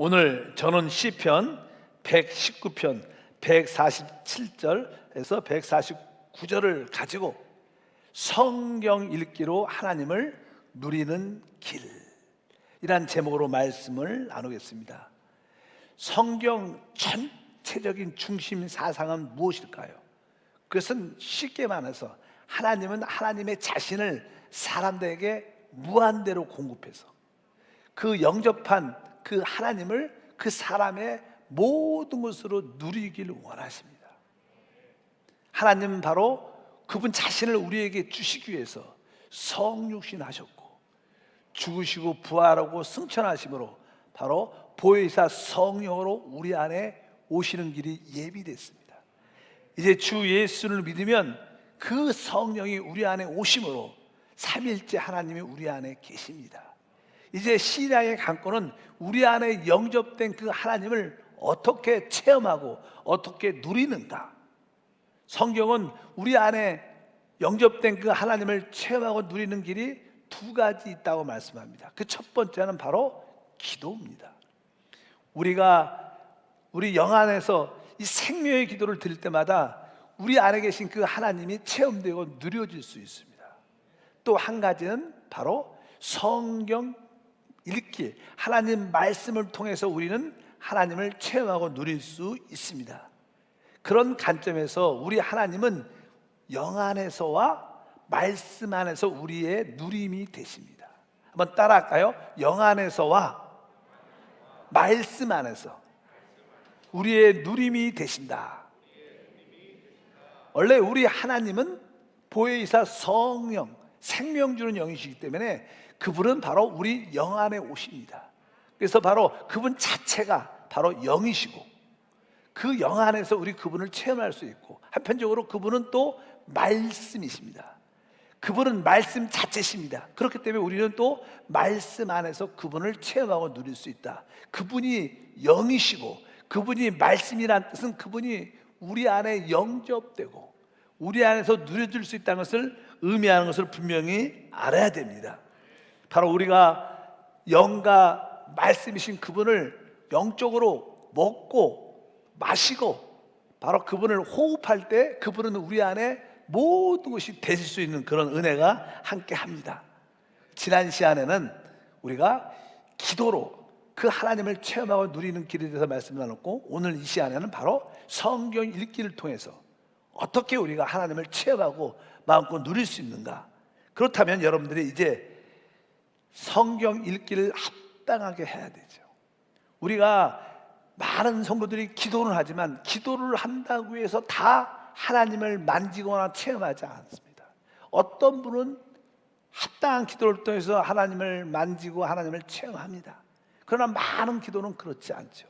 오늘 저는 시편 119편 147절에서 149절을 가지고 성경 읽기로 하나님을 누리는 길이란 제목으로 말씀을 나누겠습니다. 성경 전체적인 중심 사상은 무엇일까요? 그것은 쉽게 말해서 하나님은 하나님의 자신을 사람들에게 무한대로 공급해서 그 영접한 그 하나님을 그 사람의 모든 것으로 누리기를 원하십니다. 하나님은 바로 그분 자신을 우리에게 주시기 위해서 성육신하셨고 죽으시고 부활하고 승천하심으로 바로 보혜사 성령으로 우리 안에 오시는 길이 예비됐습니다. 이제 주 예수를 믿으면 그 성령이 우리 안에 오심으로 삼일째 하나님이 우리 안에 계십니다. 이제 신앙의 관건은 우리 안에 영접된 그 하나님을 어떻게 체험하고 어떻게 누리는가. 성경은 우리 안에 영접된 그 하나님을 체험하고 누리는 길이 두 가지 있다고 말씀합니다. 그 첫 번째는 바로 기도입니다. 우리 영 안에서 이 생명의 기도를 드릴 때마다 우리 안에 계신 그 하나님이 체험되고 누려질 수 있습니다. 또 한 가지는 바로 성경 읽기, 하나님 말씀을 통해서 우리는 하나님을 체험하고 누릴 수 있습니다. 그런 관점에서 우리 하나님은 영 안에서와 말씀 안에서 우리의 누림이 되십니다. 한번 따라할까요? 영 안에서와 말씀 안에서 우리의 누림이 되신다. 원래 우리 하나님은 보혜사 성령, 생명 주는 영이시기 때문에 그분은 바로 우리 영 안에 오십니다. 그래서 바로 그분 자체가 바로 영이시고 그 영 안에서 우리 그분을 체험할 수 있고, 한편적으로 그분은 또 말씀이십니다. 그분은 말씀 자체십니다. 그렇기 때문에 우리는 또 말씀 안에서 그분을 체험하고 누릴 수 있다. 그분이 영이시고 그분이 말씀이란 뜻은 그분이 우리 안에 영접되고 우리 안에서 누려질 수 있다는 것을 의미하는 것을 분명히 알아야 됩니다. 바로 우리가 영과 말씀이신 그분을 영적으로 먹고 마시고 바로 그분을 호흡할 때 그분은 우리 안에 모든 것이 되실 수 있는 그런 은혜가 함께 합니다. 지난 시간에는 우리가 기도로 그 하나님을 체험하고 누리는 길에 대해서 말씀을 나눴고, 오늘 이 시간에는 바로 성경 읽기를 통해서 어떻게 우리가 하나님을 체험하고 마음껏 누릴 수 있는가. 그렇다면 여러분들이 이제 성경 읽기를 합당하게 해야 되죠. 우리가 많은 성도들이 기도를 하지만 기도를 한다고 해서 다 하나님을 만지거나 체험하지 않습니다. 어떤 분은 합당한 기도를 통해서 하나님을 만지고 하나님을 체험합니다. 그러나 많은 기도는 그렇지 않죠.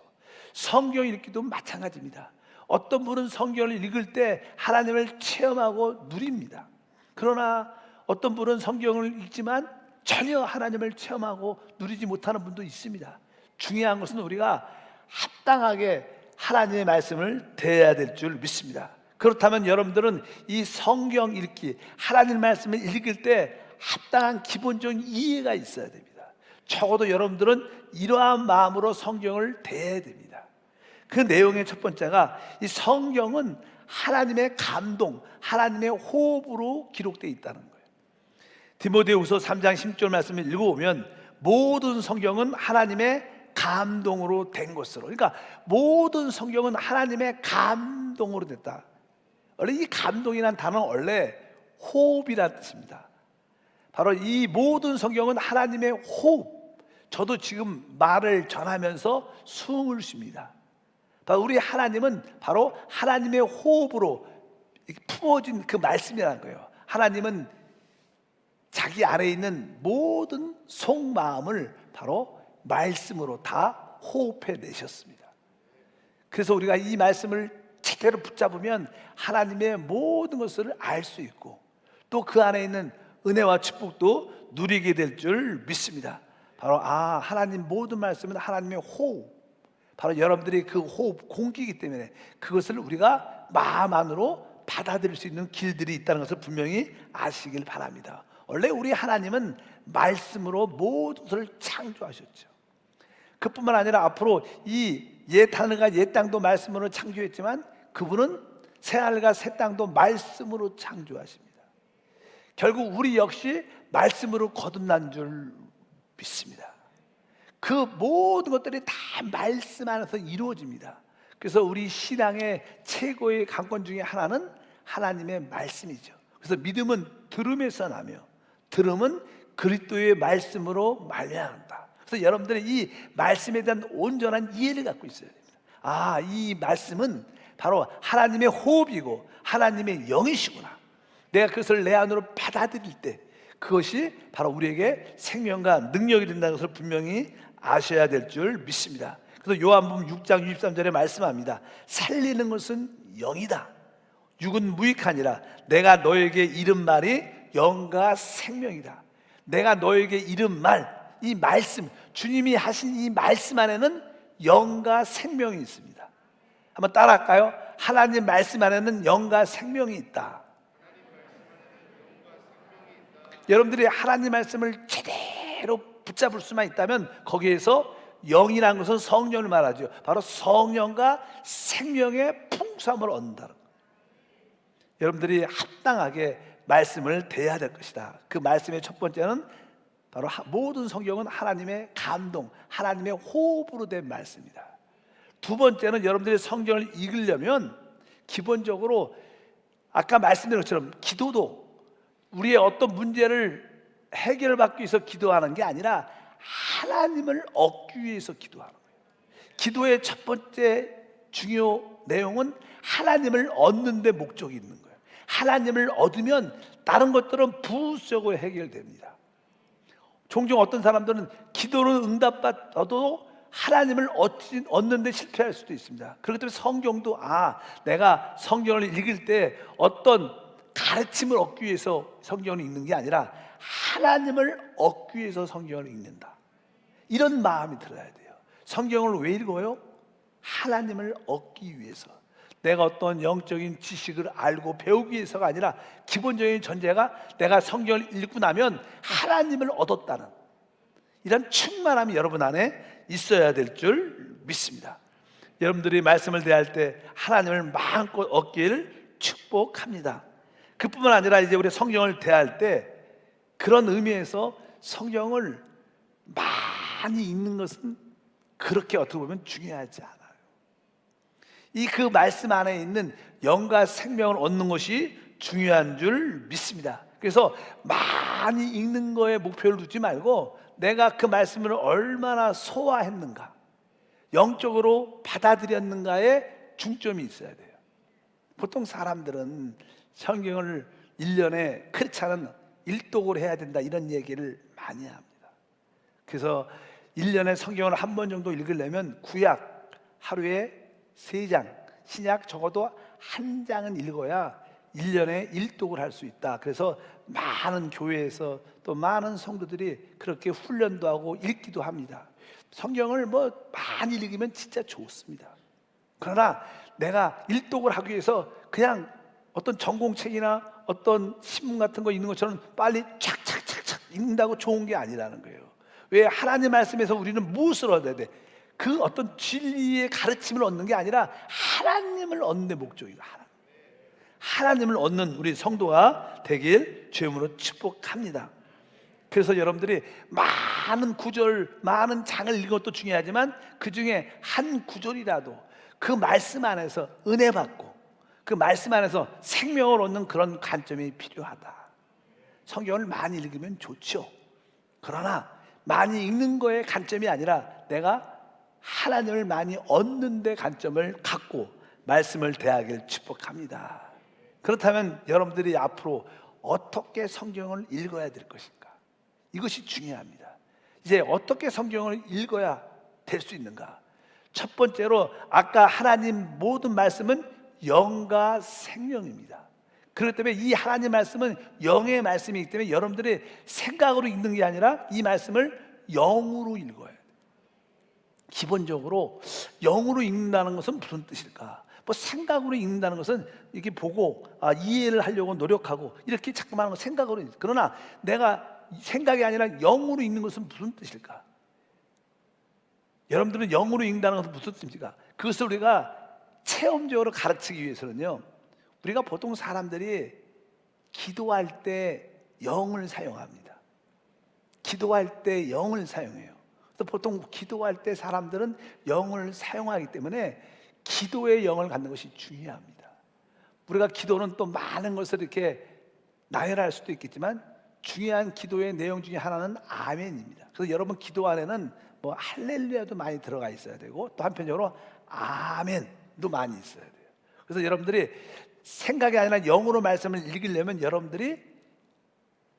성경 읽기도 마찬가지입니다. 어떤 분은 성경을 읽을 때 하나님을 체험하고 누립니다. 그러나 어떤 분은 성경을 읽지만 전혀 하나님을 체험하고 누리지 못하는 분도 있습니다. 중요한 것은 우리가 합당하게 하나님의 말씀을 대해야 될 줄 믿습니다. 그렇다면 여러분들은 이 성경 읽기, 하나님 말씀을 읽을 때 합당한 기본적인 이해가 있어야 됩니다. 적어도 여러분들은 이러한 마음으로 성경을 대해야 됩니다. 그 내용의 첫 번째가 이 성경은 하나님의 감동, 하나님의 호흡으로 기록되어 있다는 거예요. 디모데후서 3장 10절 말씀을 읽어보면 모든 성경은 하나님의 감동으로 된 것으로, 그러니까 모든 성경은 하나님의 감동으로 됐다. 원래 이 감동이라는 단어는 원래 호흡이라는 뜻입니다. 바로 이 모든 성경은 하나님의 호흡. 저도 지금 말을 전하면서 숨을 쉽니다. 바로 우리 하나님은 바로 하나님의 호흡으로 품어진 그 말씀이라는 거예요. 하나님은 자기 안에 있는 모든 속마음을 바로 말씀으로 다 호흡해 내셨습니다. 그래서 우리가 이 말씀을 제대로 붙잡으면 하나님의 모든 것을 알 수 있고 또 그 안에 있는 은혜와 축복도 누리게 될 줄 믿습니다. 바로 하나님 모든 말씀은 하나님의 호흡, 바로 여러분들이 그 호흡 공기이기 때문에 그것을 우리가 마음 안으로 받아들일 수 있는 길들이 있다는 것을 분명히 아시길 바랍니다. 원래 우리 하나님은 말씀으로 모든 것을 창조하셨죠. 그뿐만 아니라 앞으로 이 옛 하늘과 옛 땅도 말씀으로 창조했지만 그분은 새 하늘과 새 땅도 말씀으로 창조하십니다. 결국 우리 역시 말씀으로 거듭난 줄 믿습니다. 그 모든 것들이 다 말씀 안에서 이루어집니다. 그래서 우리 신앙의 최고의 강권 중에 하나는 하나님의 말씀이죠. 그래서 믿음은 들음에서 나며 들음은 그리스도의 말씀으로 말미암는다. 그래서 여러분들이 이 말씀에 대한 온전한 이해를 갖고 있어야 됩니다. 이 말씀은 바로 하나님의 호흡이고 하나님의 영이시구나. 내가 그것을 내 안으로 받아들일 때 그것이 바로 우리에게 생명과 능력이 된다는 것을 분명히 아셔야 될 줄 믿습니다. 그래서 요한복음 6장 63절에 말씀합니다. 살리는 것은 영이다. 육은 무익하니라. 내가 너에게 이른 말이 영과 생명이다. 내가 너에게 이른 말, 이 말씀, 주님이 하신 이 말씀 안에는 영과 생명이 있습니다. 한번 따라할까요? 하나님 말씀 안에는 영과 생명이 있다. 여러분들이 하나님 말씀을 제대로 붙잡을 수만 있다면 거기에서 영이라는 것은 성령을 말하죠. 바로 성령과 생명의 풍성함을 얻는다는 것. 여러분들이 합당하게 말씀을 대해야 될 것이다. 그 말씀의 첫 번째는 바로 모든 성경은 하나님의 감동, 하나님의 호흡으로 된 말씀이다. 두 번째는 여러분들이 성경을 읽으려면 기본적으로 아까 말씀드린 것처럼 기도도 우리의 어떤 문제를 해결받기 위해서 기도하는 게 아니라 하나님을 얻기 위해서 기도하는 거예요. 기도의 첫 번째 중요 내용은 하나님을 얻는 데 목적이 있는 거예요. 하나님을 얻으면 다른 것들은 부수적으로 해결됩니다. 종종 어떤 사람들은 기도를 응답받아도 하나님을 얻는 데 실패할 수도 있습니다. 그렇기 때문에 성경도 내가 성경을 읽을 때 어떤 가르침을 얻기 위해서 성경을 읽는 게 아니라 하나님을 얻기 위해서 성경을 읽는다. 이런 마음이 들어야 돼요. 성경을 왜 읽어요? 하나님을 얻기 위해서. 내가 어떤 영적인 지식을 알고 배우기 위해서가 아니라 기본적인 전제가 내가 성경을 읽고 나면 하나님을 얻었다는 이런 충만함이 여러분 안에 있어야 될 줄 믿습니다. 여러분들이 말씀을 대할 때 하나님을 마음껏 얻기를 축복합니다. 그뿐만 아니라 이제 우리 성경을 대할 때 그런 의미에서 성경을 많이 읽는 것은 그렇게 어떻게 보면 중요하지 않아요. 이 그 말씀 안에 있는 영과 생명을 얻는 것이 중요한 줄 믿습니다. 그래서 많이 읽는 거에 목표를 두지 말고 내가 그 말씀을 얼마나 소화했는가, 영적으로 받아들였는가에 중점이 있어야 돼요. 보통 사람들은 성경을 1년에 그렇지 않은 일독을 해야 된다 이런 얘기를 많이 합니다. 그래서 1년에 성경을 한 번 정도 읽으려면 구약 하루에 3장, 신약 적어도 1장은 읽어야 1년에 일독을 할 수 있다. 그래서 많은 교회에서 또 많은 성도들이 그렇게 훈련도 하고 읽기도 합니다. 성경을 많이 읽으면 진짜 좋습니다. 그러나 내가 일독을 하기 위해서 그냥 어떤 전공책이나 어떤 신문 같은 거 읽는 것처럼 빨리 착착착착 읽는다고 좋은 게 아니라는 거예요. 왜? 하나님 말씀에서 우리는 무엇을 얻어야 돼? 그 어떤 진리의 가르침을 얻는 게 아니라 하나님을 얻는 데 목적이에요. 하나님을 얻는 우리 성도가 되길 주님으로 축복합니다. 그래서 여러분들이 많은 구절, 많은 장을 읽은 것도 중요하지만 그 중에 한 구절이라도 그 말씀 안에서 은혜 받고 그 말씀 안에서 생명을 얻는 그런 관점이 필요하다. 성경을 많이 읽으면 좋죠. 그러나 많이 읽는 거의 관점이 아니라 내가 하나님을 많이 얻는 데 관점을 갖고 말씀을 대하길 축복합니다. 그렇다면 여러분들이 앞으로 어떻게 성경을 읽어야 될 것인가? 이것이 중요합니다. 이제 어떻게 성경을 읽어야 될 수 있는가? 첫 번째로 아까 하나님 모든 말씀은 영과 생명입니다. 그렇기 때문에 이 하나님 말씀은 영의 말씀이기 때문에 여러분들이 생각으로 읽는 게 아니라 이 말씀을 영으로 읽어야 돼요. 기본적으로 영으로 읽는다는 것은 무슨 뜻일까? 생각으로 읽는다는 것은 이렇게 보고 이해를 하려고 노력하고 이렇게 자꾸만 하는 거 생각으로 읽는. 그러나 내가 생각이 아니라 영으로 읽는 것은 무슨 뜻일까? 여러분들은 영으로 읽는다는 것은 무슨 뜻입니까? 그것을 우리가 체험적으로 가르치기 위해서는요, 우리가 보통 사람들이 기도할 때 영을 사용합니다. 기도할 때 영을 사용해요. 그래서 보통 기도할 때 사람들은 영을 사용하기 때문에 기도의 영을 갖는 것이 중요합니다. 우리가 기도는 또 많은 것을 이렇게 나열할 수도 있겠지만 중요한 기도의 내용 중에 하나는 아멘입니다. 그래서 여러분 기도 안에는 뭐 할렐루야도 많이 들어가 있어야 되고 또 한편적으로 아멘도 많이 있어야 돼요. 그래서 여러분들이 생각이 아니라 영으로 말씀을 읽으려면 여러분들이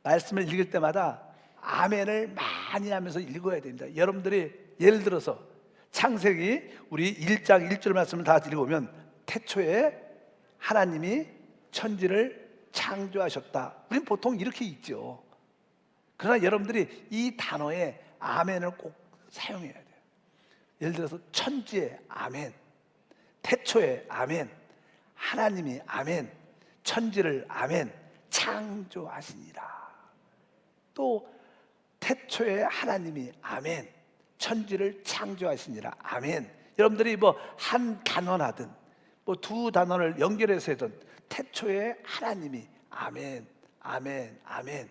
말씀을 읽을 때마다 아멘을 많이 하면서 읽어야 됩니다. 여러분들이 예를 들어서 창세기 우리 1장 1절 말씀을 다 읽어보면 태초에 하나님이 천지를 창조하셨다. 우리는 보통 이렇게 읽죠. 그러나 여러분들이 이 단어에 아멘을 꼭 사용해야 돼요. 예를 들어서 천지에 아멘, 태초에 아멘, 하나님이 아멘, 천지를 아멘, 창조하시니라. 또 태초에 하나님이 아멘, 천지를 창조하시니라. 아멘. 여러분들이 뭐 한 단어나든 뭐 두 단어를 연결해서 하든 태초에 하나님이 아멘, 아멘, 아멘,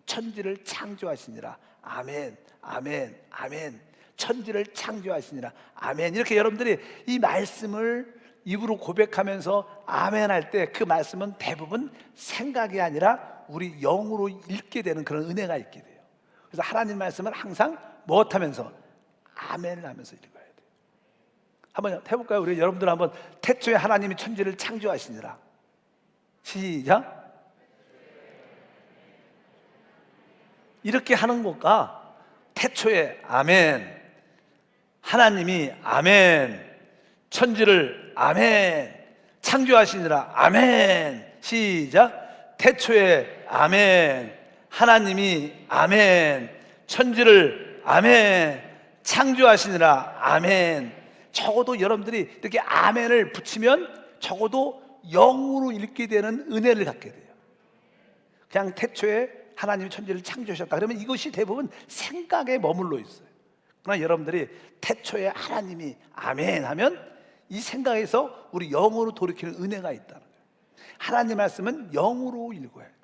천지를 창조하시니라. 아멘, 아멘, 아멘, 천지를 창조하시니라. 아멘. 이렇게 여러분들이 이 말씀을 입으로 고백하면서 아멘 할 때 그 말씀은 대부분 생각이 아니라 우리 영으로 읽게 되는 그런 은혜가 있게 돼요. 그래서 하나님 말씀을 항상 무엇하면서 아멘을 하면서 읽어야 돼요. 한번 해볼까요? 우리 여러분들 한번 태초에 하나님이 천지를 창조하시니라. 시작. 이렇게 하는 것과 태초에 아멘, 하나님이 아멘, 천지를 아멘, 창조하시니라. 아멘. 시작. 태초에 아멘, 하나님이 아멘, 천지를 아멘, 창조하시니라. 아멘. 적어도 여러분들이 이렇게 아멘을 붙이면 적어도 영으로 읽게 되는 은혜를 갖게 돼요. 그냥 태초에 하나님이 천지를 창조하셨다 그러면 이것이 대부분 생각에 머물러 있어요. 그러나 여러분들이 태초에 하나님이 아멘 하면 이 생각에서 우리 영으로 돌이키는 은혜가 있다는 거예요. 하나님 말씀은 영으로 읽어야 돼요.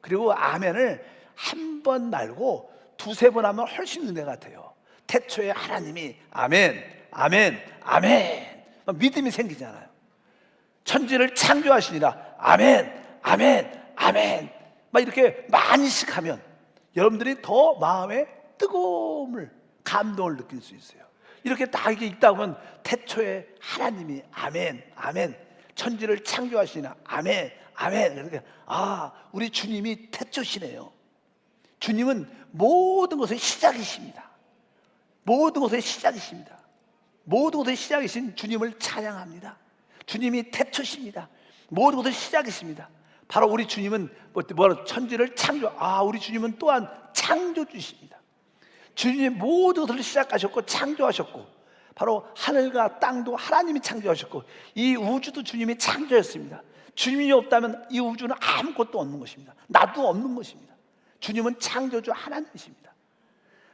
그리고 아멘을 한 번 말고 두세 번 하면 훨씬 은혜가 돼요. 태초에 하나님이 아멘, 아멘, 아멘, 믿음이 생기잖아요. 천지를 창조하시니라. 아멘, 아멘, 아멘. 막 이렇게 많이씩 하면 여러분들이 더 마음에 뜨거움을, 감동을 느낄 수 있어요. 이렇게 딱 이게 읽다 보면 태초에 하나님이 아멘, 아멘, 천지를 창조하시나. 아멘, 아멘. 그러니까 아, 우리 주님이 태초시네요. 주님은 모든 것의 시작이십니다. 모든 것의 시작이십니다. 모든 것의 시작이신 주님을 찬양합니다. 주님이 태초십니다. 모든 것의 시작이십니다. 바로 우리 주님은 천지를 창조. 우리 주님은 또한 창조주십니다. 주님이 모든 것을 시작하셨고 창조하셨고 바로 하늘과 땅도 하나님이 창조하셨고 이 우주도 주님이 창조했습니다. 주님이 없다면 이 우주는 아무것도 없는 것입니다. 나도 없는 것입니다. 주님은 창조주 하나님이십니다.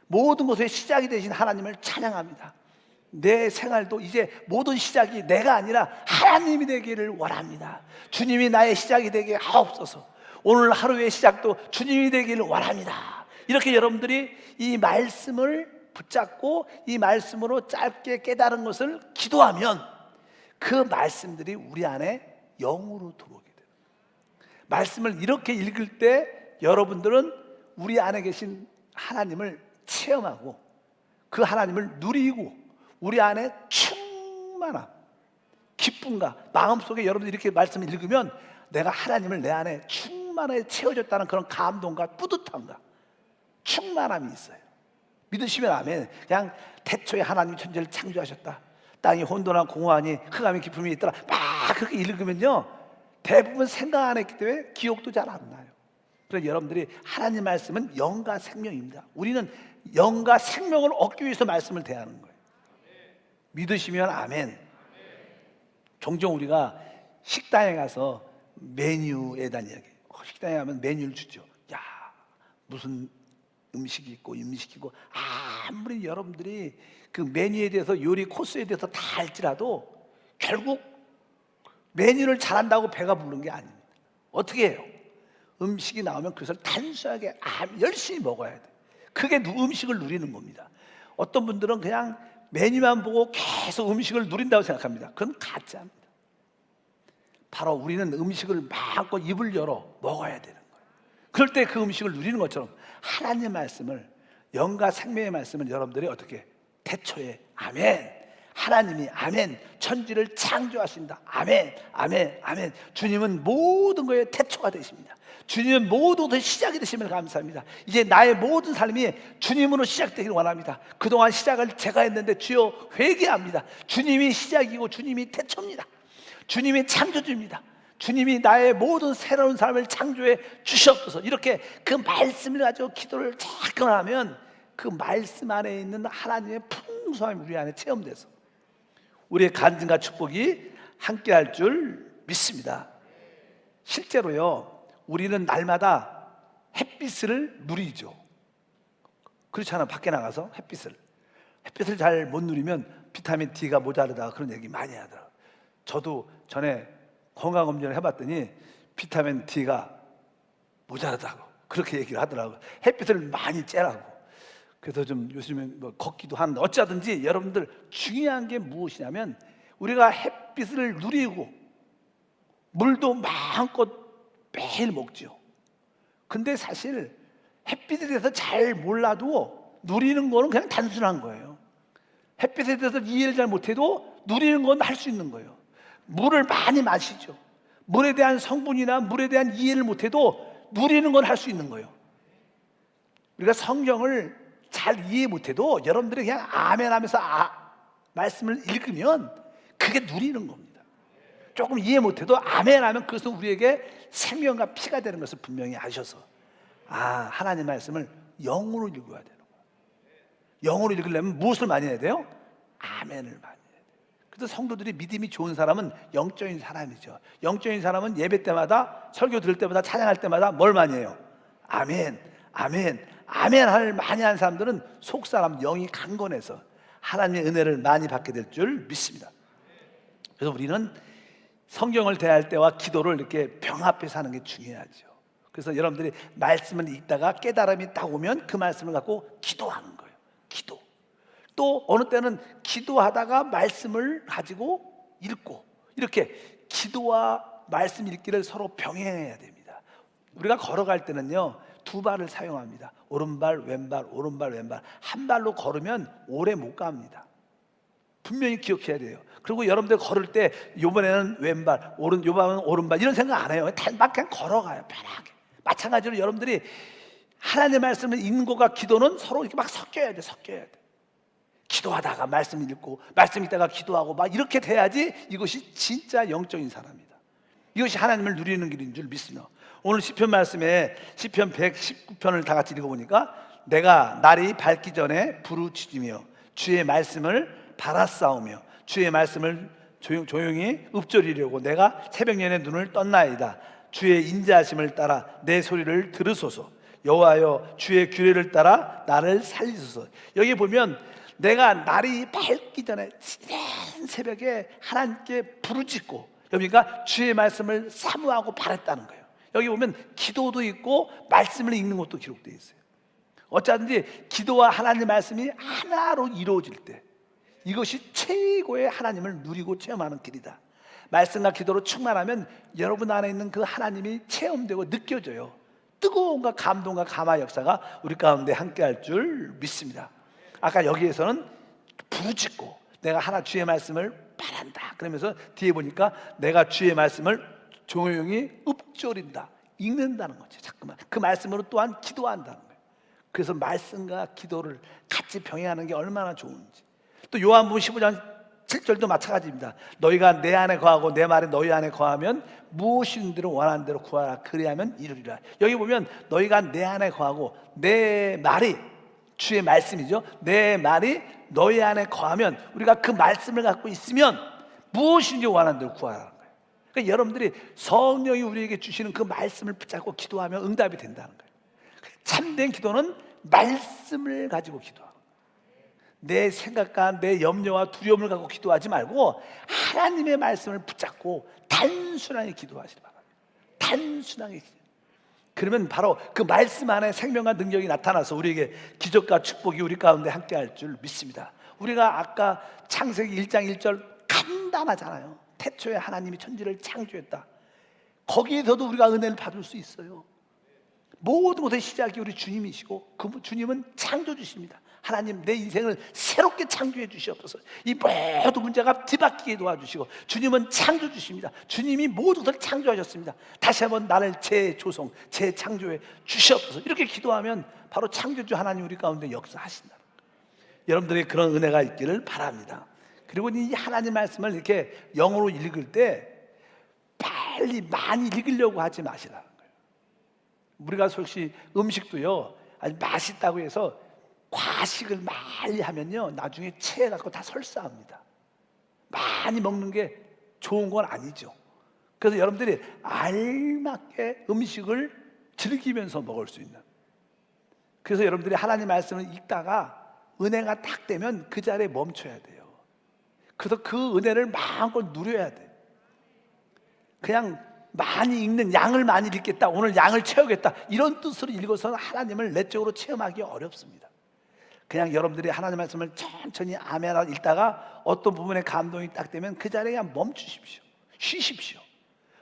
모든 것의 시작이 되신 하나님을 찬양합니다. 내 생활도 이제 모든 시작이 내가 아니라 하나님이 되기를 원합니다. 주님이 나의 시작이 되게 하옵소서. 오늘 하루의 시작도 주님이 되기를 원합니다. 이렇게 여러분들이 이 말씀을 붙잡고 이 말씀으로 짧게 깨달은 것을 기도하면 그 말씀들이 우리 안에 영으로 들어오게 돼요. 말씀을 이렇게 읽을 때 여러분들은 우리 안에 계신 하나님을 체험하고 그 하나님을 누리고 우리 안에 충만함, 기쁨과 마음속에 여러분들이 이렇게 말씀을 읽으면 내가 하나님을 내 안에 충만하게 채워졌다는 그런 감동과 뿌듯함과 충만함이 있어요. 믿으시면 아멘. 그냥 태초에 하나님이 천지를 창조하셨다. 땅이 혼돈한 공허하니 흑암의 기품이 있더라. 막 그렇게 읽으면요 대부분 생각 안 했기 때문에 기억도 잘 안 나요. 그래서 여러분들이 하나님 말씀은 영과 생명입니다. 우리는 영과 생명을 얻기 위해서 말씀을 대하는 거예요. 믿으시면 아멘. 종종 우리가 식당에 가서 메뉴에 대한 이야기, 식당에 가면 메뉴를 주죠. 야, 무슨 음식이 있고 음식이고 아무리 여러분들이 그 메뉴에 대해서 요리 코스에 대해서 다 알지라도 결국 메뉴를 잘한다고 배가 부르는 게 아닙니다. 어떻게 해요? 음식이 나오면 그것을 단순하게 열심히 먹어야 돼. 그게 음식을 누리는 겁니다. 어떤 분들은 그냥 메뉴만 보고 계속 음식을 누린다고 생각합니다. 그건 가짜입니다. 바로 우리는 음식을 마음껏 입을 열어 먹어야 되는 거예요. 그럴 때 그 음식을 누리는 것처럼 하나님의 말씀을, 영과 생명의 말씀을 여러분들이 어떻게 태초에 아멘, 하나님이 아멘, 천지를 창조하신다 아멘, 아멘, 아멘. 주님은 모든 것의 태초가 되십니다. 주님은 모든 것의 시작이 되심을 감사합니다. 이제 나의 모든 삶이 주님으로 시작되기를 원합니다. 그동안 시작을 제가 했는데 주여 회개합니다. 주님이 시작이고 주님이 태초입니다. 주님이 창조주입니다. 주님이 나의 모든 새로운 삶을 창조해 주시옵소서. 이렇게 그 말씀을 가지고 기도를 자꾸 하면 그 말씀 안에 있는 하나님의 풍성함이 우리 안에 체험돼서 우리의 간증과 축복이 함께할 줄 믿습니다. 실제로요, 우리는 날마다 햇빛을 누리죠. 그렇잖아요. 밖에 나가서 햇빛을 잘 못 누리면 비타민 D가 모자르다 그런 얘기 많이 하더라고요. 저도 전에 건강검진을 해봤더니 비타민 D가 모자라다고 그렇게 얘기를 하더라고요. 햇빛을 많이 쬐라고. 그래서 좀 요즘에 뭐 걷기도 하는데 어쩌든지 여러분들 중요한 게 무엇이냐면 우리가 햇빛을 누리고 물도 마음껏 매일 먹죠. 근데 사실 햇빛에 대해서 잘 몰라도 누리는 거는 그냥 단순한 거예요. 햇빛에 대해서 이해를 잘 못해도 누리는 건 할 수 있는 거예요. 물을 많이 마시죠. 물에 대한 성분이나 물에 대한 이해를 못해도 누리는 건 할 수 있는 거예요. 우리가 성경을 잘 이해 못해도 여러분들이 그냥 아멘 하면서 말씀을 읽으면 그게 누리는 겁니다. 조금 이해 못해도 아멘 하면 그것은 우리에게 생명과 피가 되는 것을 분명히 아셔서 하나님 말씀을 영으로 읽어야 되는 거예요. 영으로 읽으려면 무엇을 많이 해야 돼요? 아멘을 많이 해야 돼요. 그래서 성도들이 믿음이 좋은 사람은 영적인 사람이죠. 영적인 사람은 예배 때마다 설교 들을 때마다 찬양할 때마다 뭘 많이 해요? 아멘, 아멘, 아멘 많이 하는 사람들은 속사람 영이 강건해서 하나님의 은혜를 많이 받게 될 줄 믿습니다. 그래서 우리는 성경을 대할 때와 기도를 이렇게 병합해서 하는 게 중요하죠. 그래서 여러분들이 말씀을 읽다가 깨달음이 딱 오면 그 말씀을 갖고 기도하는 거예요. 기도. 또 어느 때는 기도하다가 말씀을 가지고 읽고 이렇게 기도와 말씀 읽기를 서로 병행해야 됩니다. 우리가 걸어갈 때는요 두 발을 사용합니다. 오른발 왼발 오른발 왼발. 한 발로 걸으면 오래 못 갑니다. 분명히 기억해야 돼요. 그리고 여러분들 걸을 때 요번에는 왼발 요번에는 오른발 이런 생각 안 해요. 막 그냥 걸어가요. 편하게. 마찬가지로 여러분들이 하나님의 말씀을 읽는 것과 기도는 서로 이렇게 막 섞여야 돼. 기도하다가 말씀 읽고 말씀 읽다가 기도하고 막 이렇게 돼야지 이것이 진짜 영적인 사람이다. 이것이 하나님을 누리는 길인 줄 믿습니다. 오늘 시편 말씀에 시편 119편을 다 같이 읽어보니까 내가 날이 밝기 전에 부르짖으며 주의 말씀을 바라싸우며 주의 말씀을 조용히 읊조리려고 내가 새벽년에 눈을 떴나이다. 주의 인자하심을 따라 내 소리를 들으소서. 여호와여 주의 규례를 따라 나를 살리소서. 여기 보면 내가 날이 밝기 전에 지난 새벽에 하나님께 부르짖고 그러니까 주의 말씀을 사모하고 바랬다는 거예요. 여기 보면 기도도 있고 말씀을 읽는 것도 기록되어 있어요. 어쩌든지 기도와 하나님의 말씀이 하나로 이루어질 때 이것이 최고의 하나님을 누리고 체험하는 길이다. 말씀과 기도로 충만하면 여러분 안에 있는 그 하나님이 체험되고 느껴져요. 뜨거움과 감동과 감화 역사가 우리 가운데 함께할 줄 믿습니다. 아까 여기에서는 부르짖고 내가 주의 말씀을 바란다 그러면서 뒤에 보니까 내가 주의 말씀을 조용히 읊조린다 읽는다는 거죠. 자꾸만 그 말씀으로 또한 기도한다는 거예요. 그래서 말씀과 기도를 같이 병행하는 게 얼마나 좋은지. 또 요한복음 15장 7절도 마찬가지입니다. 너희가 내 안에 거하고 내 말이 너희 안에 거하면 무엇이든지 원하는 대로 구하라 그리하면 이루리라. 여기 보면 너희가 내 안에 거하고 내 말이 주의 말씀이죠. 내 말이 너희 안에 거하면 우리가 그 말씀을 갖고 있으면 무엇인지 원하는 대로 구하라는 거예요. 그러니까 여러분들이 성령이 우리에게 주시는 그 말씀을 붙잡고 기도하면 응답이 된다는 거예요. 참된 기도는 말씀을 가지고 기도하고 내 생각과 내 염려와 두려움을 갖고 기도하지 말고 하나님의 말씀을 붙잡고 단순하게 기도하시기 바랍니다. 단순하게. 그러면 바로 그 말씀 안에 생명과 능력이 나타나서 우리에게 기적과 축복이 우리 가운데 함께할 줄 믿습니다. 우리가 아까 창세기 1장 1절 간단하잖아요. 태초에 하나님이 천지를 창조했다. 거기에서도 우리가 은혜를 받을 수 있어요. 모든 것의 시작이 우리 주님이시고 그 주님은 창조주십니다. 하나님, 내 인생을 새롭게 창조해 주시옵소서. 이 모든 문제가 뒤바뀌게 도와주시고, 주님은 창조주십니다. 주님이 모든 것을 창조하셨습니다. 다시 한번 나를 재조성, 재창조해 주시옵소서. 이렇게 기도하면 바로 창조주 하나님 우리 가운데 역사하신다. 여러분들의 그런 은혜가 있기를 바랍니다. 그리고 이 하나님 말씀을 이렇게 영어로 읽을 때 빨리 많이 읽으려고 하지 마시라는 거예요. 우리가 솔직히 음식도요, 아주 맛있다고 해서 과식을 많이 하면요, 나중에 체해갖고 다 설사합니다. 많이 먹는 게 좋은 건 아니죠. 그래서 여러분들이 알맞게 음식을 즐기면서 먹을 수 있는, 그래서 여러분들이 하나님 말씀을 읽다가 은혜가 딱 되면 그 자리에 멈춰야 돼요. 그래서 그 은혜를 마음껏 누려야 돼요. 그냥 많이 읽는, 양을 많이 읽겠다, 오늘 양을 채우겠다, 이런 뜻으로 읽어서는 하나님을 내적으로 체험하기 어렵습니다. 그냥 여러분들이 하나님 말씀을 천천히 아멘 하고 읽다가 어떤 부분에 감동이 딱 되면 그 자리에 그냥 멈추십시오. 쉬십시오.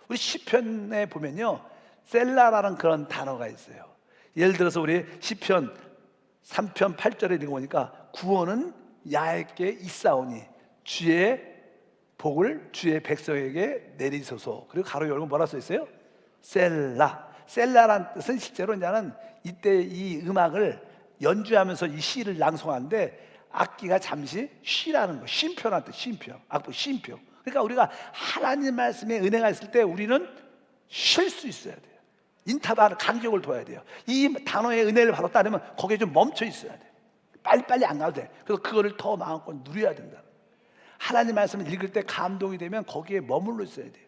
우리 시편에 보면요, 셀라라는 그런 단어가 있어요. 예를 들어서 우리 시편 3편 8절에 읽어보니까 구원은 야훼께 있사오니 주의 복을 주의 백성에게 내리소서. 그리고 가로 열고 뭐라 써 있어요? 셀라. 셀라란 뜻은 실제로 이제는 이때 이 음악을 연주하면서 이 시를 낭송하는데 악기가 잠시 쉬라는 거. 쉼표란 뜻. 쉼표. 악보 쉼표. 그러니까 우리가 하나님 말씀에 은혜가 있을 때 우리는 쉴 수 있어야 돼요. 인터벌 간격을 둬야 돼요. 이 단어의 은혜를 받았다면 거기에 좀 멈춰 있어야 돼요. 빨리빨리 안 가도 돼. 그래서 그거를 더 마음껏 누려야 된다. 하나님 말씀을 읽을 때 감동이 되면 거기에 머물러 있어야 돼요.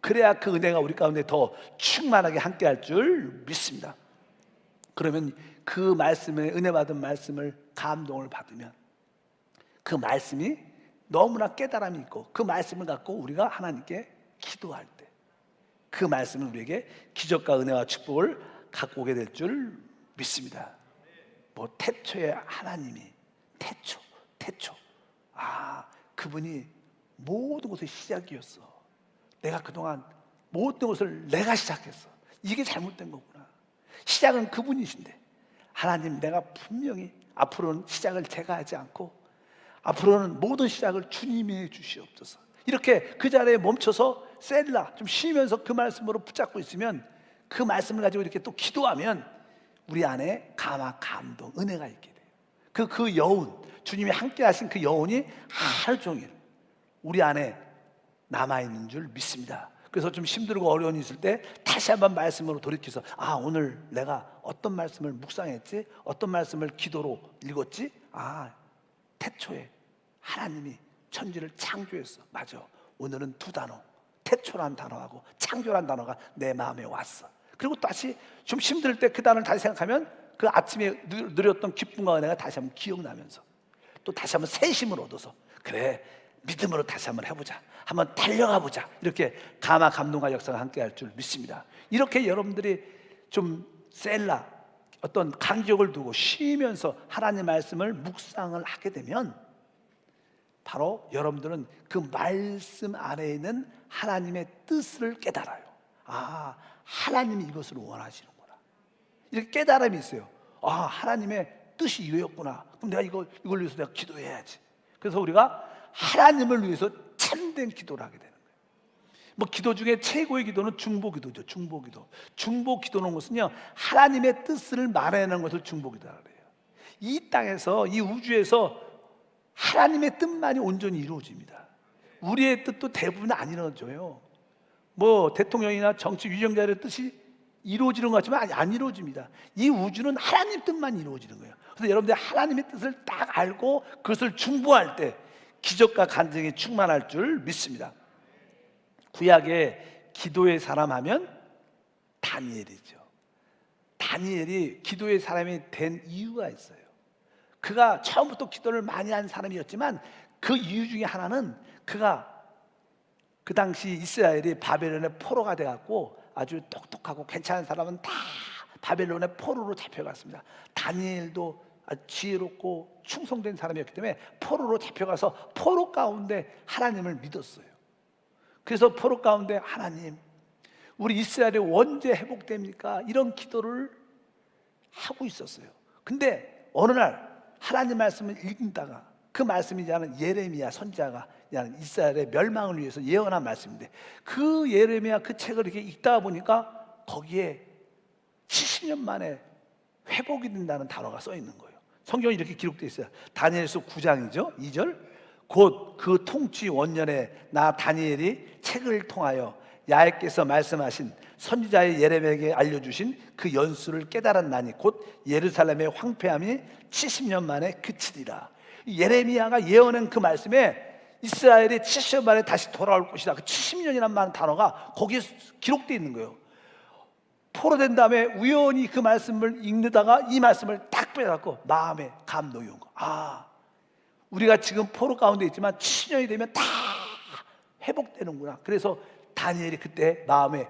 그래야 그 은혜가 우리 가운데 더 충만하게 함께할 줄 믿습니다. 그러면 그 말씀에, 은혜 받은 말씀을 감동을 받으면 그 말씀이 너무나 깨달음이 있고 그 말씀을 갖고 우리가 하나님께 기도할 때 그 말씀은 우리에게 기적과 은혜와 축복을 갖고 오게 될 줄 믿습니다. 뭐 태초에 하나님이, 태초, 그분이 모든 것의 시작이었어. 내가 그동안 모든 것을 내가 시작했어. 이게 잘못된 거구나. 시작은 그분이신데, 하나님, 내가 분명히 앞으로는 시작을 제가 하지 않고 앞으로는 모든 시작을 주님이 해 주시옵소서. 이렇게 그 자리에 멈춰서 셀라, 좀 쉬면서 그 말씀으로 붙잡고 있으면, 그 말씀을 가지고 이렇게 또 기도하면 우리 안에 감동, 은혜가 있게 돼요. 그 여운, 주님이 함께 하신 그 여운이 하루 종일 우리 안에 남아있는 줄 믿습니다. 그래서 좀 힘들고 어려움이 있을 때 다시 한번 말씀으로 돌이켜서, 오늘 내가 어떤 말씀을 묵상했지? 어떤 말씀을 기도로 읽었지? 태초에 하나님이 천지를 창조했어. 맞아. 오늘은 두 단어, 태초란 단어하고 창조란 단어가 내 마음에 왔어. 그리고 다시 좀 힘들 때 그 단어를 다시 생각하면 그 아침에 누렸던 기쁨과 은혜가 다시 한번 기억나면서 또 다시 한번 새 힘을 얻어서, 그래, 믿음으로 다시 한번 해보자, 한번 달려가 보자, 이렇게 감동과 역사가 함께할 줄 믿습니다. 이렇게 여러분들이 좀 셀라, 어떤 간격을 두고 쉬면서 하나님 말씀을 묵상을 하게 되면 바로 여러분들은 그 말씀 안에 있는 하나님의 뜻을 깨달아요. 하나님이 이것을 원하시는구나. 이렇게 깨달음이 있어요. 하나님의 뜻이 이거였구나. 그럼 내가 이걸 위해서 내가 기도해야지. 그래서 우리가 하나님을 위해서 참된 기도를 하게 되는 거예요. 뭐 기도 중에 최고의 기도는 중보기도죠. 중보기도는 것은요, 하나님의 뜻을 말해내는 것을 중보기도라고 해요. 이 땅에서, 이 우주에서 하나님의 뜻만이 온전히 이루어집니다. 우리의 뜻도 대부분 안 이루어져요. 뭐 대통령이나 정치 위정자의 뜻이 이루어지는 것 같지만 안 이루어집니다. 이 우주는 하나님 뜻만 이루어지는 거예요. 그래서 여러분들 하나님의 뜻을 딱 알고 그것을 중보할 때 기적과 간증이 충만할 줄 믿습니다. 구약에 기도의 사람 하면 다니엘이죠. 다니엘이 기도의 사람이 된 이유가 있어요. 그가 처음부터 기도를 많이 한 사람이었지만 그 이유 중에 하나는 그가 그 당시 이스라엘이 바벨론의 포로가 돼갖고 아주 똑똑하고 괜찮은 사람은 다 바벨론의 포로로 잡혀갔습니다. 다니엘도 아주 지혜롭고 충성된 사람이었기 때문에 포로로 잡혀가서 포로 가운데 하나님을 믿었어요. 그래서 포로 가운데 하나님, 우리 이스라엘이 언제 회복됩니까? 이런 기도를 하고 있었어요. 근데 어느 날 하나님 말씀을 읽다가 그 말씀이지 않은 예레미야 선지자가 이스라엘의 멸망을 위해서 예언한 말씀인데 그 예레미야 그 책을 이렇게 읽다 보니까 거기에 70년 만에 회복이 된다는 단어가 써 있는 거예요. 성경이 이렇게 기록되어 있어요. 다니엘서 9장이죠 2절. 곧 그 통치 원년에 나 다니엘이 책을 통하여 야훼께서 말씀하신 선지자의 예레미야에게 알려주신 그 연수를 깨달았나니 곧 예루살렘의 황폐함이 70년 만에 그치리라. 예레미야가 예언한 그 말씀에 이스라엘이 70년 만에 다시 돌아올 것이다. 그 70년이라는 단어가 거기에 기록되어 있는 거예요. 포로된 다음에 우연히 그 말씀을 읽다가 이 말씀을 딱 빼갖고 마음에 감동이 온 거. 우리가 지금 포로 가운데 있지만 70년이 되면 다 회복되는구나. 그래서 다니엘이 그때 마음에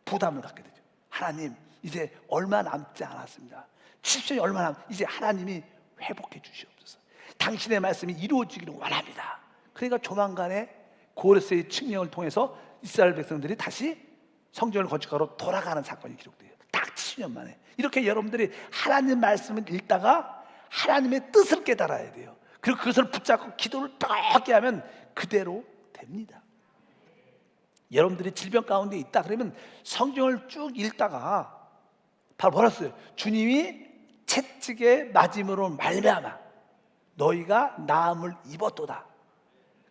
부담을 갖게 되죠. 하나님, 이제 얼마 남지 않았습니다. 70년이 얼마 이제 하나님이 회복해 주시옵소서. 당신의 말씀이 이루어지기를 원합니다. 그러니까 조만간에 고레스의 칙령을 통해서 이스라엘 백성들이 다시 성전을 건축하러 돌아가는 사건이 기록돼요. 딱 70년 만에. 이렇게 여러분들이 하나님 말씀을 읽다가 하나님의 뜻을 깨달아야 돼요. 그리고 그것을 붙잡고 기도를 뜨겁게 하면 그대로 됩니다. 여러분들이 질병 가운데 있다 그러면 성경을 쭉 읽다가 바로 뭐라 했어요? 주님이 채찍에 맞음으로 말미암아 너희가 나음을 입었도다.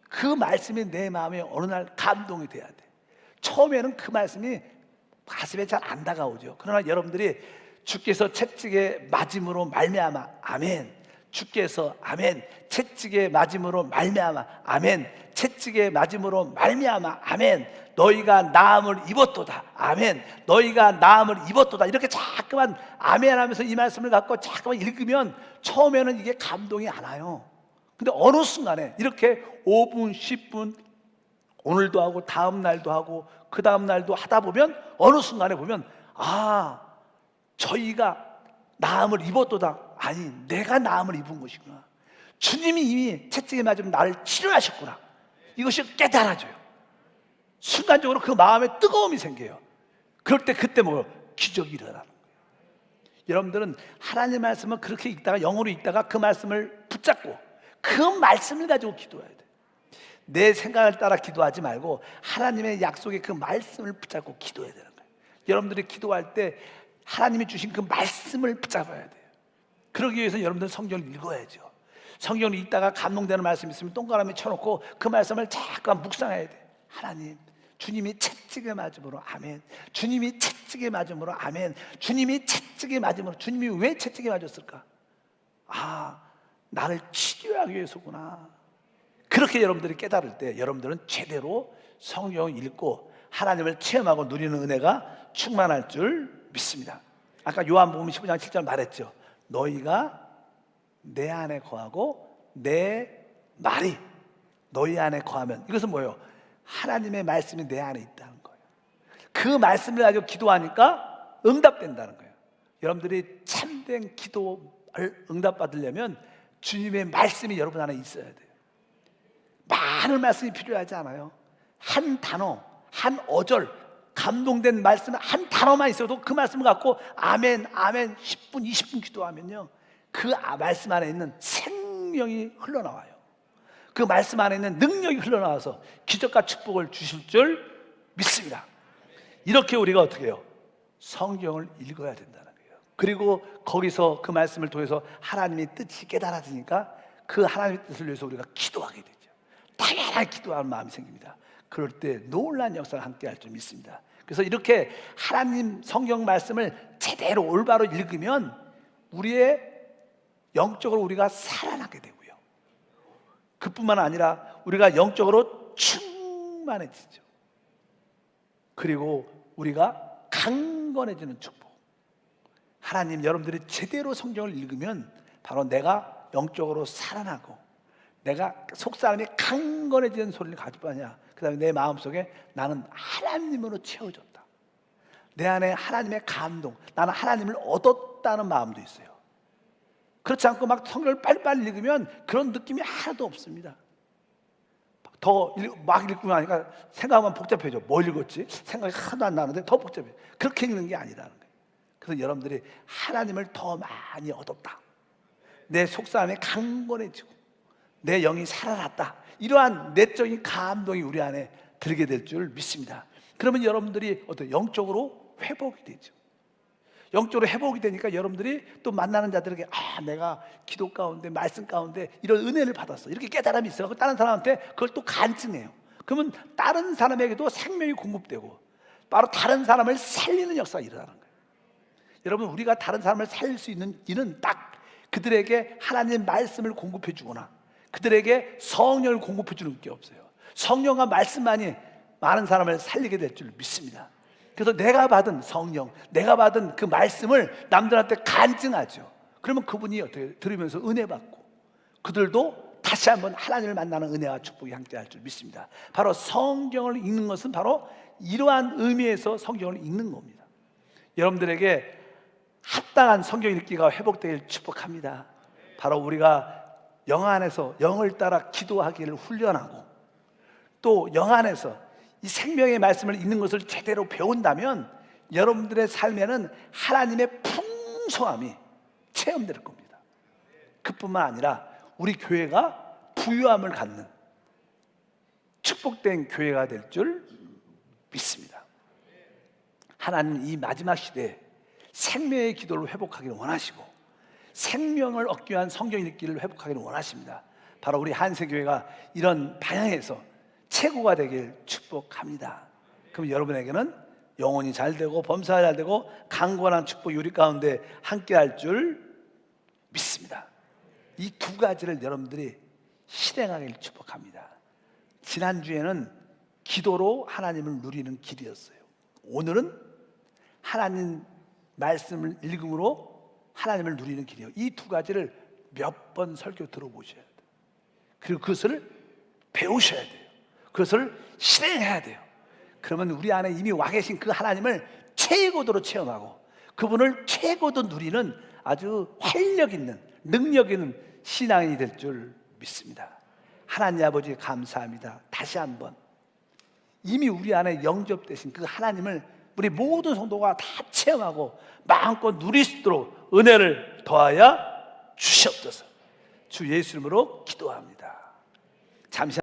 그 말씀이 내 마음에 어느 날 감동이 돼야 돼. 처음에는 그 말씀이 가슴에 잘 안 다가오죠. 그러나 여러분들이 주께서 채찍에 맞음으로 말미암아 아멘. 주께서 아멘. 채찍에 맞음으로 말미암아 아멘. 채찍에 맞음으로 말미암아 아멘. 너희가 나음을 입었도다 아멘. 너희가 나음을 입었도다. 이렇게 자꾸만 아멘 하면서 이 말씀을 갖고 자꾸만 읽으면 처음에는 이게 감동이 안 와요. 근데 어느 순간에 이렇게 5분 10분 오늘도 하고 다음 날도 하고 그 다음 날도 하다 보면 어느 순간에 보면 저희가 나음을 입었도다. 아니, 내가 나음을 입은 것이구나. 주님이 이미 채찍에 맞으면 나를 치료하셨구나. 이것이 깨달아져요. 순간적으로 그 마음에 뜨거움이 생겨요. 그럴 때 그때 뭐예요? 기적이 일어나는 거예요. 여러분들은 하나님의 말씀을 그렇게 읽다가 영어로 읽다가 그 말씀을 붙잡고 그 말씀을 가지고 기도해야 돼요. 내 생각을 따라 기도하지 말고 하나님의 약속의 그 말씀을 붙잡고 기도해야 되는 거예요. 여러분들이 기도할 때 하나님이 주신 그 말씀을 붙잡아야 돼요. 그러기 위해서 여러분들은 성경을 읽어야죠. 성경을 읽다가 감동되는 말씀이 있으면 동그라미 쳐놓고 그 말씀을 잠깐 묵상해야 돼요. 하나님, 주님이 채찍에 맞음으로 아멘. 주님이 채찍에 맞음으로 아멘. 주님이 채찍에 맞음으로. 주님이 왜 채찍에 맞았을까? 나를 치료하기 위해서구나. 그렇게 여러분들이 깨달을 때 여러분들은 제대로 성경을 읽고 하나님을 체험하고 누리는 은혜가 충만할 줄 믿습니다. 아까 요한복음 15장 7절 말했죠. 너희가 내 안에 거하고 내 말이 너희 안에 거하면, 이것은 뭐예요? 하나님의 말씀이 내 안에 있다는 거예요. 그 말씀을 가지고 기도하니까 응답된다는 거예요. 여러분들이 참된 기도를 응답받으려면 주님의 말씀이 여러분 안에 있어야 돼요. 많은 말씀이 필요하지 않아요. 한 단어, 한 어절, 감동된 말씀 한 단어만 있어도 그 말씀을 갖고 아멘, 아멘 10분, 20분 기도하면요, 그 말씀 안에 있는 생명이 흘러나와요. 그 말씀 안에 있는 능력이 흘러나와서 기적과 축복을 주실 줄 믿습니다. 이렇게 우리가 어떻게 해요? 성경을 읽어야 된다는 거예요. 그리고 거기서 그 말씀을 통해서 하나님의 뜻이 깨달아지니까 그 하나님의 뜻을 위해서 우리가 기도하게 되죠. 당연하게 기도하는 마음이 생깁니다. 그럴 때 놀라운 역사를 함께 할 줄 믿습니다. 그래서 이렇게 하나님 성경 말씀을 제대로 올바로 읽으면 우리의 영적으로 우리가 살아나게 되고요, 그뿐만 아니라 우리가 영적으로 충만해지죠. 그리고 우리가 강건해지는 축복. 하나님, 여러분들이 제대로 성경을 읽으면 바로 내가 영적으로 살아나고 내가 속사람이 강건해지는 소리를 가지고 하냐. 그 다음에 내 마음속에 나는 하나님으로 채워졌다. 내 안에 하나님의 감동, 나는 하나님을 얻었다는 마음도 있어요. 그렇지 않고 막 성경을 빨리빨리 읽으면 그런 느낌이 하나도 없습니다. 막 읽고 나니까 생각하면 복잡해져. 뭘 읽었지? 생각이 하나도 안 나는데 더 복잡해. 그렇게 읽는 게 아니라는 거예요. 그래서 여러분들이 하나님을 더 많이 얻었다. 내 속사람이 강건해지고 내 영이 살아났다. 이러한 내적인 감동이 우리 안에 들게 될 줄 믿습니다. 그러면 여러분들이 어떤 영적으로 회복이 되죠. 영적으로 회복이 되니까 여러분들이 또 만나는 자들에게 내가 기도 가운데 말씀 가운데 이런 은혜를 받았어, 이렇게 깨달음이 있어. 다른 사람한테 그걸 또 간증해요. 그러면 다른 사람에게도 생명이 공급되고 바로 다른 사람을 살리는 역사가 일어나는 거예요. 여러분, 우리가 다른 사람을 살릴 수 있는 일은 딱 그들에게 하나님의 말씀을 공급해 주거나 그들에게 성령을 공급해 주는 게 없어요. 성령과 말씀만이 많은 사람을 살리게 될 줄 믿습니다. 그래서 내가 받은 성령, 내가 받은 그 말씀을 남들한테 간증하죠. 그러면 그분이 어떻게 들으면서 은혜 받고 그들도 다시 한번 하나님을 만나는 은혜와 축복이 함께할 줄 믿습니다. 바로 성경을 읽는 것은 바로 이러한 의미에서 성경을 읽는 겁니다. 여러분들에게 합당한 성경 읽기가 회복되길 축복합니다. 바로 우리가 영 안에서 영을 따라 기도하기를 훈련하고 또 영 안에서 이 생명의 말씀을 읽는 것을 제대로 배운다면 여러분들의 삶에는 하나님의 풍성함이 체험될 겁니다. 그뿐만 아니라 우리 교회가 부유함을 갖는 축복된 교회가 될 줄 믿습니다. 하나님은 이 마지막 시대에 생명의 기도를 회복하기를 원하시고 생명을 얻기 위한 성경 읽기를 회복하기를 원하십니다. 바로 우리 한세교회가 이런 방향에서 최고가 되길 축복합니다. 그럼 여러분에게는 영혼이 잘 되고 범사가 잘 되고 강건한 축복 유리 가운데 함께 할 줄 믿습니다. 이 두 가지를 여러분들이 실행하길 축복합니다. 지난주에는 기도로 하나님을 누리는 길이었어요. 오늘은 하나님 말씀을 읽음으로 하나님을 누리는 길이에요. 이 두 가지를 몇 번 설교 들어보셔야 돼요. 그리고 그것을 배우셔야 돼요. 그것을 실행해야 돼요. 그러면 우리 안에 이미 와 계신 그 하나님을 최고도로 체험하고 그분을 최고도 누리는 아주 활력 있는, 능력 있는 신앙이 될 줄 믿습니다. 하나님 아버지 감사합니다. 다시 한번 이미 우리 안에 영접되신 그 하나님을 우리 모든 성도가 다 체험하고 마음껏 누릴 수 있도록 은혜를 더하여 주시옵소서. 주 예수 이름으로 기도합니다.